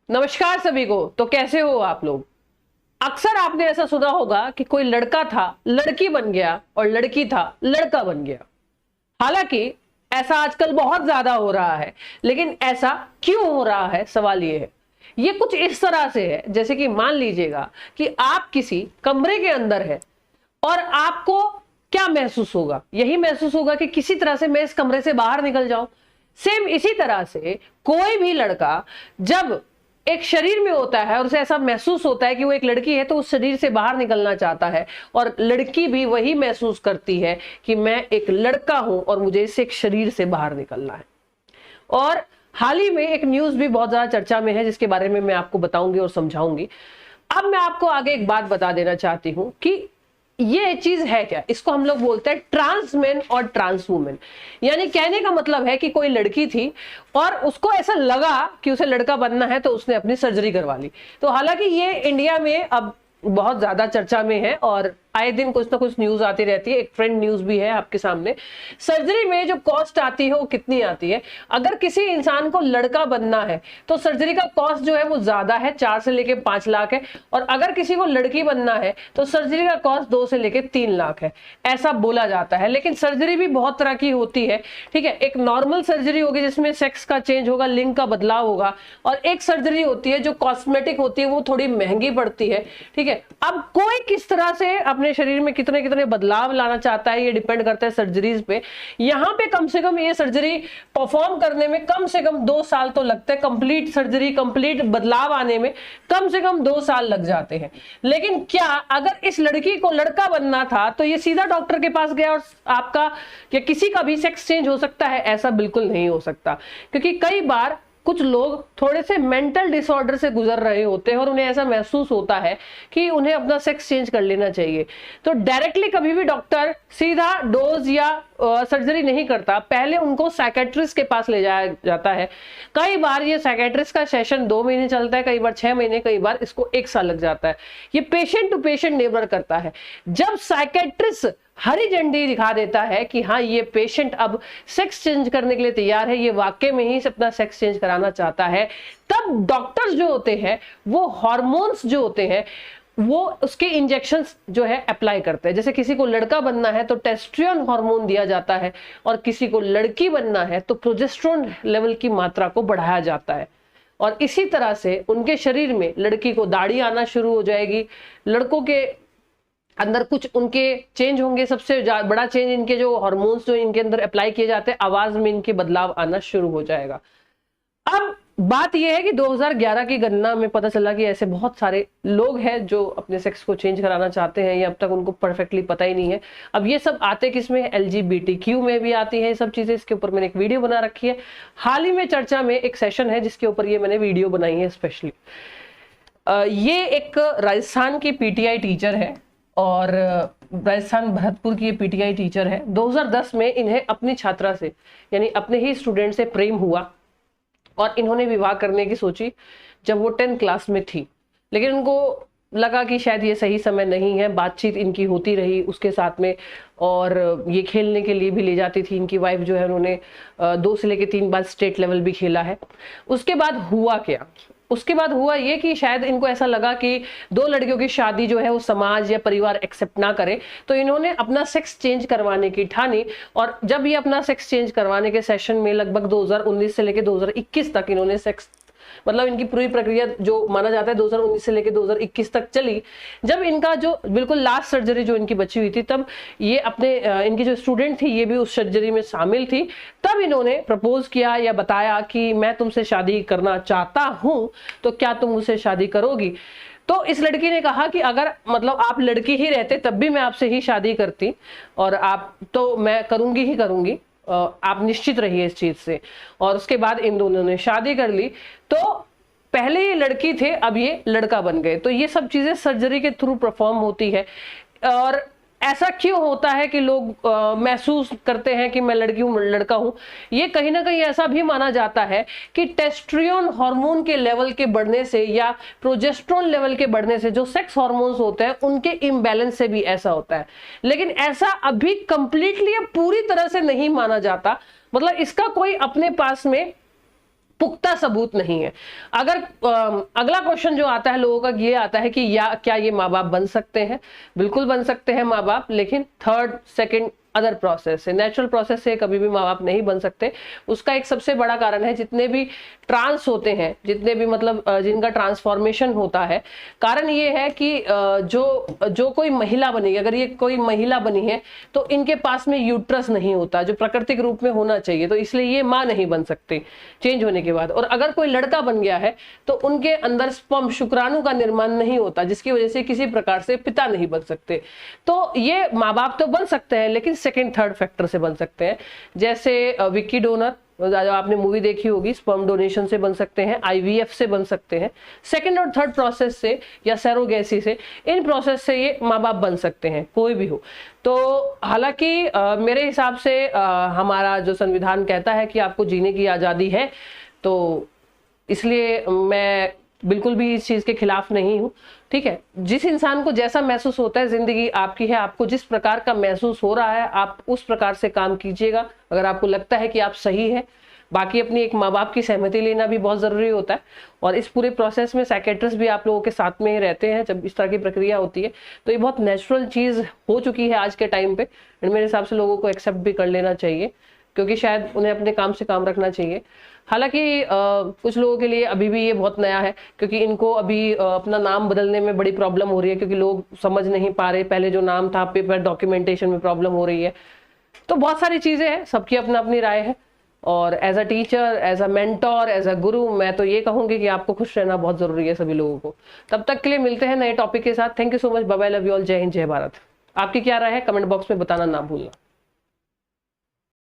नमस्कार सभी को। तो कैसे हो आप लोग। अक्सर आपने ऐसा सुना होगा कि कोई लड़का था लड़की बन गया और लड़की था लड़का बन गया। हालांकि ऐसा आजकल बहुत ज्यादा हो रहा है, लेकिन ऐसा क्यों हो रहा है, सवाल ये है। ये कुछ इस तरह से है जैसे कि मान लीजिएगा कि आप किसी कमरे के अंदर है और आपको क्या महसूस होगा, यही महसूस होगा कि किसी तरह से मैं इस कमरे से बाहर निकल जाऊं। सेम इसी तरह से कोई भी लड़का जब एक शरीर में होता है और उसे ऐसा महसूस होता है कि वो एक लड़की है, तो उस शरीर से बाहर निकलना चाहता है। और लड़की भी वही महसूस करती है कि मैं एक लड़का हूं और मुझे इस एक शरीर से बाहर निकलना है। और हाल ही में एक न्यूज भी बहुत ज्यादा चर्चा में है, जिसके बारे में मैं आपको बताऊंगी और समझाऊंगी। अब मैं आपको आगे एक बात बता देना चाहती हूं कि ये चीज है क्या। इसको हम लोग बोलते हैं ट्रांस मैन और ट्रांस वुमेन। यानी कहने का मतलब है कि कोई लड़की थी और उसको ऐसा लगा कि उसे लड़का बनना है, तो उसने अपनी सर्जरी करवा ली। तो हालांकि ये इंडिया में अब बहुत ज्यादा चर्चा में है और आए दिन कुछ ना कुछ न्यूज आती रहती है। एक फ्रेंड न्यूज भी है आपके सामने। सर्जरी में जो कॉस्ट आती है वो कितनी आती है। अगर किसी इंसान को लड़का बनना है तो सर्जरी का कॉस्ट जो है वो ज्यादा है, 4 से लेके 5 लाख है। और अगर किसी को लड़की बनना है तो सर्जरी का कॉस्ट 2 से लेके 3 लाख है, ऐसा बोला जाता है। लेकिन सर्जरी भी बहुत तरह की होती है, ठीक है। एक नॉर्मल सर्जरी होगी जिसमें सेक्स का चेंज होगा, लिंग का बदलाव होगा, और एक सर्जरी होती है जो कॉस्मेटिक होती है, वो थोड़ी महंगी पड़ती है, ठीक है। अब कोई किस तरह से अपने शरीर में कितने कितने बदलाव लाना चाहता है, ये डिपेंड करता है सर्जरीज पे। यहां पे कम से कम ये सर्जरी परफॉर्म करने में कम से कम 2 साल तो लगते हैं। कंप्लीट सर्जरी, कंप्लीट बदलाव आने में कम से कम 2 साल लग जाते हैं। लेकिन क्या अगर इस लड़की को लड़का बनना था तो ये सीधा डॉक्टर के पास गया और आपका या किसी का भी सेक्स चेंज हो सकता है? ऐसा बिल्कुल नहीं हो सकता, क्योंकि कई बार कुछ लोग थोड़े से मेंटल डिसऑर्डर से गुजर रहे होते हैं और उन्हें ऐसा महसूस होता है कि उन्हें अपना सेक्स चेंज कर लेना चाहिए। तो डायरेक्टली कभी भी डॉक्टर सीधा डोज या सर्जरी नहीं करता, पहले उनको साइकेट्रिस्ट के पास ले जाया जाता है। कई बार ये साइकेट्रिस्ट का सेशन 2 महीने चलता है, कई बार 6 महीने, कई बार इसको 1 साल लग जाता है। ये पेशेंट टू पेशेंट निर्भर करता है। जब साइकेट्रिस्ट हरी झंडी दिखा देता है कि हाँ ये पेशेंट अब सेक्स चेंज करने के लिए तैयार है, ये वाकई में ही अपना सेक्स चेंज कराना चाहता है, तब डॉक्टर्स जो होते हैं वो हार्मोन्स जो होते हैं वो उसके इंजेक्शंस जो है अप्लाई करते हैं। जैसे किसी को लड़का बनना है तो टेस्टोस्टेरोन हार्मोन दिया जाता है, और किसी को लड़की बनना है तो प्रोजेस्टेरोन लेवल की मात्रा को बढ़ाया जाता है। और इसी तरह से उनके शरीर में लड़की को दाढ़ी आना शुरू हो जाएगी, लड़कों के अंदर कुछ उनके चेंज होंगे। सबसे बड़ा चेंज इनके जो हार्मोन्स जो इनके अंदर अप्लाई किए जाते हैं, आवाज में इनके बदलाव आना शुरू हो जाएगा। अब बात यह है कि 2011 की गणना में पता चला कि ऐसे बहुत सारे लोग हैं जो अपने सेक्स को चेंज कराना चाहते हैं, या अब तक उनको परफेक्टली पता ही नहीं है। अब ये सब आते किसमें, LGBTQ में भी आती है ये सब चीजें। इसके ऊपर मैंने एक वीडियो बना रखी है। हाल ही में चर्चा में एक सेशन है जिसके ऊपर ये मैंने वीडियो बनाई है स्पेशली। ये एक राजस्थान की PTI टीचर है और राजस्थान भरतपुर की ये PTI टीचर है। 2010 में इन्हें अपनी छात्रा से, यानी अपने ही स्टूडेंट से प्रेम हुआ और इन्होंने विवाह करने की सोची जब वो 10th क्लास में थी। लेकिन उनको लगा कि शायद ये सही समय नहीं है। बातचीत इनकी होती रही उसके साथ में, और ये खेलने के लिए भी ले जाती थी। इनकी वाइफ जो है उन्होंने 2 से लेकर 3 बार स्टेट लेवल भी खेला है। उसके बाद हुआ क्या, उसके बाद हुआ ये कि शायद इनको ऐसा लगा कि 2 लड़कियों की शादी जो है वो समाज या परिवार एक्सेप्ट ना करे, तो इन्होंने अपना सेक्स चेंज करवाने की ठानी। और जब ये अपना सेक्स चेंज करवाने के सेशन में लगभग 2019 से लेकर 2021 तक इन्होंने सेक्स, मतलब इनकी पूरी प्रक्रिया जो माना जाता है 2019 से लेकर 2021 तक चली। जब इनका जो बिल्कुल लास्ट सर्जरी जो इनकी बची हुई थी, तब ये अपने इनकी जो स्टूडेंट थी ये भी उस सर्जरी में शामिल थी। तब इन्होंने प्रपोज किया या बताया कि मैं तुमसे शादी करना चाहता हूं, तो क्या तुम मुझसे शादी करोगी। तो इस लड़की ने कहा कि अगर मतलब आप लड़की ही रहते तब भी मैं आपसे ही शादी करती, और आप तो मैं करूंगी ही करूंगी, आप निश्चित रहिए इस चीज से। और उसके बाद इन दोनों ने शादी कर ली। तो पहले ये लड़की थे, अब ये लड़का बन गए। तो ये सब चीजें सर्जरी के थ्रू परफॉर्म होती है। और ऐसा क्यों होता है कि लोग महसूस करते हैं कि मैं लड़की हूं, लड़का हूं। ये कहीं ना कहीं ऐसा भी माना जाता है कि टेस्टोस्टेरोन हार्मोन के लेवल के बढ़ने से या प्रोजेस्टेरोन लेवल के बढ़ने से, जो सेक्स हार्मोन्स होते हैं उनके इम्बैलेंस से भी ऐसा होता है। लेकिन ऐसा अभी कंप्लीटली पूरी तरह से नहीं माना जाता। मतलब इसका कोई अपने पास में पुख्ता सबूत नहीं है। अगर अगला क्वेश्चन जो आता है लोगों का ये आता है कि क्या ये माँ बाप बन सकते हैं? बिल्कुल बन सकते हैं माँ बाप, लेकिन थर्ड सेकंड अदर प्रोसेस से, नेचुरल प्रोसेस से कभी भी माँ बाप नहीं बन सकते। उसका एक सबसे बड़ा कारण है, जितने भी ट्रांस होते हैं, जितने भी मतलब जिनका ट्रांसफॉर्मेशन होता है, कारण ये है कि जो कोई महिला बनेगी, अगर ये कोई महिला बनी है तो इनके पास में यूट्रस नहीं होता जो प्राकृतिक रूप में होना चाहिए, तो इसलिए ये माँ नहीं बन सकती चेंज होने के बाद। और अगर कोई लड़का बन गया है तो उनके अंदर स्पर्म, शुक्राणु का निर्माण नहीं होता, जिसकी वजह से किसी प्रकार से पिता नहीं बन सकते। तो ये माँ बाप तो बन सकते हैं, लेकिन सेकंड थर्ड फैक्टर से बन सकते हैं। जैसे विक्की डोनर, जो आपने मूवी देखी होगी, स्पर्म डोनेशन से बन सकते हैं, आईवीएफ से बन सकते हैं, सेकंड और थर्ड प्रोसेस से या सरोगेसी से, इन प्रोसेस से ये माँ बाप बन सकते हैं, कोई भी हो। तो हालांकि मेरे हिसाब से हमारा जो संविधान कहता है कि आपको जीने की आज़ादी है, तो इसलिए मैं बिल्कुल भी इस चीज के खिलाफ नहीं हूँ। ठीक है, जिस इंसान को जैसा महसूस होता है, जिंदगी आपकी है, आपको जिस प्रकार का महसूस हो रहा है आप उस प्रकार से काम कीजिएगा, अगर आपको लगता है कि आप सही है। बाकी अपनी एक माँ बाप की सहमति लेना भी बहुत जरूरी होता है, और इस पूरे प्रोसेस में साइकेट्रिस्ट भी आप लोगों के साथ में ही रहते हैं जब इस तरह की प्रक्रिया होती है। तो ये बहुत नेचुरल चीज हो चुकी है आज के टाइम पे, मेरे हिसाब से लोगों को एक्सेप्ट भी कर लेना चाहिए, क्योंकि शायद उन्हें अपने काम से काम रखना चाहिए। हालांकि कुछ लोगों के लिए अभी भी ये बहुत नया है, क्योंकि इनको अभी अपना नाम बदलने में बड़ी प्रॉब्लम हो रही है, क्योंकि लोग समझ नहीं पा रहे, पहले जो नाम था पेपर डॉक्यूमेंटेशन में प्रॉब्लम हो रही है। तो बहुत सारी चीजें हैं, सबकी अपना अपनी राय है। और as a teacher, as a mentor, as a guru, मैं तो ये कहूंगी कि आपको खुश रहना बहुत जरूरी है सभी लोगों को। तब तक के लिए मिलते हैं नए टॉपिक के साथ। Thank you so much, bye bye, love you all, Jai Hind, जय भारत। आपकी क्या राय है कमेंट बॉक्स में बताना ना भूलना।